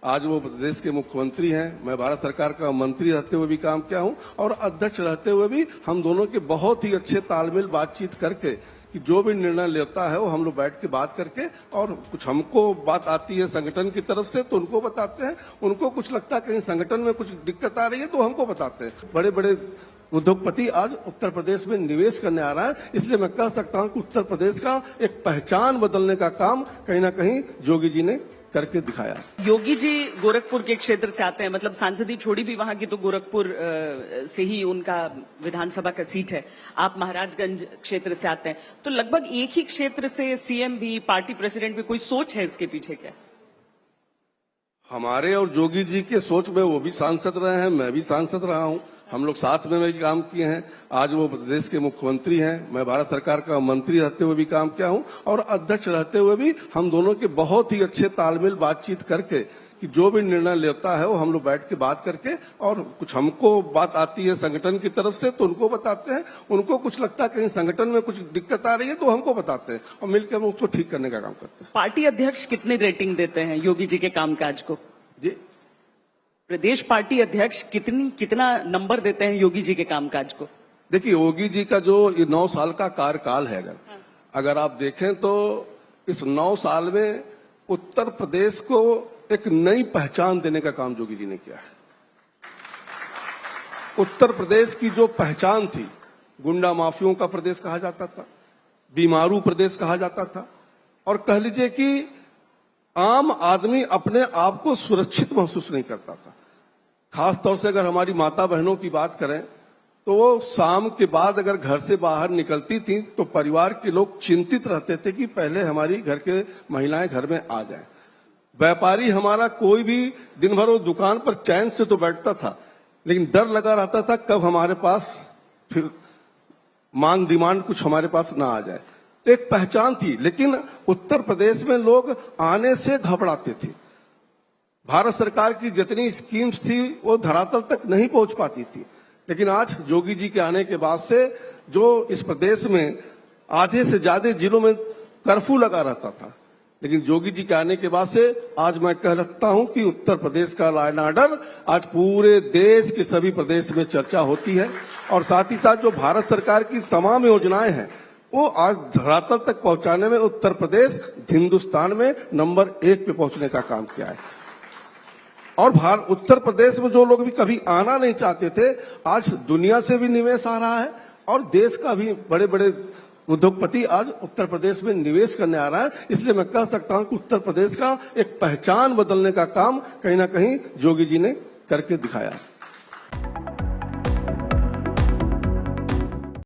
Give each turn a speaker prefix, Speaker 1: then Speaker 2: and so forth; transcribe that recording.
Speaker 1: आज वो प्रदेश के मुख्यमंत्री हैं, मैं भारत सरकार का मंत्री रहते हुए भी काम किया हूं और अध्यक्ष रहते हुए भी हम दोनों के बहुत ही अच्छे तालमेल बातचीत करके कि जो भी निर्णय लेता है वो हम लोग बैठ के बात करके, और कुछ हमको बात आती है संगठन की तरफ से तो उनको बताते हैं, उनको कुछ लगता है कहीं संगठन में कुछ दिक्कत आ रही है तो हमको बताते हैं। बड़े बड़े उद्योगपति आज उत्तर प्रदेश में निवेश करने आ रहा है, इसलिए मैं कह सकता हूं कि उत्तर प्रदेश का एक पहचान बदलने का काम कहीं ना कहीं योगी जी ने करके दिखाया।
Speaker 2: योगी जी गोरखपुर के क्षेत्र से आते हैं, मतलब सांसदी छोड़ी भी वहां की तो गोरखपुर से ही उनका विधानसभा का सीट है। आप महाराजगंज क्षेत्र से आते हैं, तो लगभग एक ही क्षेत्र से सीएम भी, पार्टी प्रेसिडेंट भी, कोई सोच है इसके पीछे क्या?
Speaker 1: हमारे और योगी जी के सोच में वो भी सांसद रहे हैं, मैं भी सांसद रहा हूं, हम लोग साथ में भी काम किए हैं। आज वो प्रदेश के मुख्यमंत्री हैं, मैं भारत सरकार का मंत्री रहते हुए भी काम किया हूं और अध्यक्ष रहते हुए भी हम दोनों के बहुत ही अच्छे तालमेल बातचीत करके कि जो भी निर्णय लेता है वो हम लोग बैठ के बात करके, और कुछ हमको बात आती है संगठन की तरफ से तो उनको बताते हैं, उनको कुछ लगता है कहीं संगठन में कुछ दिक्कत आ रही है तो हमको बताते हैं और मिलकर हम उसको ठीक करने का काम करते हैं।
Speaker 2: पार्टी अध्यक्ष कितनी रेटिंग देते हैं योगी जी के कामकाज को?
Speaker 1: जी,
Speaker 2: प्रदेश पार्टी अध्यक्ष कितना नंबर देते हैं योगी जी के कामकाज को?
Speaker 1: देखिए, योगी जी का जो 9 साल का कार्यकाल है, अगर आप देखें तो इस 9 साल में उत्तर प्रदेश को एक नई पहचान देने का काम योगी जी ने किया है। उत्तर प्रदेश की जो पहचान थी, गुंडा माफियों का प्रदेश कहा जाता था, बीमारू प्रदेश कहा जाता था, और कह लीजिए कि आम आदमी अपने आप को सुरक्षित महसूस नहीं करता था। खास तौर से अगर हमारी माता बहनों की बात करें तो वो शाम के बाद अगर घर से बाहर निकलती थी तो परिवार के लोग चिंतित रहते थे कि पहले हमारी घर के महिलाएं घर में आ जाएं। व्यापारी हमारा कोई भी दिन भर वो दुकान पर चैन से तो बैठता था, लेकिन डर लगा रहता था कब हमारे पास फिर मांग डिमांड कुछ हमारे पास ना आ जाए। तो एक पहचान थी, लेकिन उत्तर प्रदेश में लोग आने से घबराते थे। भारत सरकार की जितनी स्कीम्स थी वो धरातल तक नहीं पहुंच पाती थी, लेकिन आज योगी जी के आने के बाद से जो इस प्रदेश में आधे से ज्यादा जिलों में कर्फ्यू लगा रहता था, लेकिन योगी जी के आने के बाद से आज मैं कह सकता हूं कि उत्तर प्रदेश का लॉ एंड ऑर्डर आज पूरे देश के सभी प्रदेश में चर्चा होती है, और साथ ही साथ जो भारत सरकार की तमाम योजनाएं हैं वो आज धरातल तक पहुंचाने में उत्तर प्रदेश हिंदुस्तान में नंबर 1 पे पहुंचने का काम किया है। और उत्तर प्रदेश में जो लोग भी कभी आना नहीं चाहते थे, आज दुनिया से भी निवेश आ रहा है और देश का भी बड़े बड़े उद्योगपति आज उत्तर प्रदेश में निवेश करने आ रहा है। इसलिए मैं कह सकता हूं कि उत्तर प्रदेश का एक पहचान बदलने का काम कहीं ना कहीं योगी जी ने करके दिखाया है।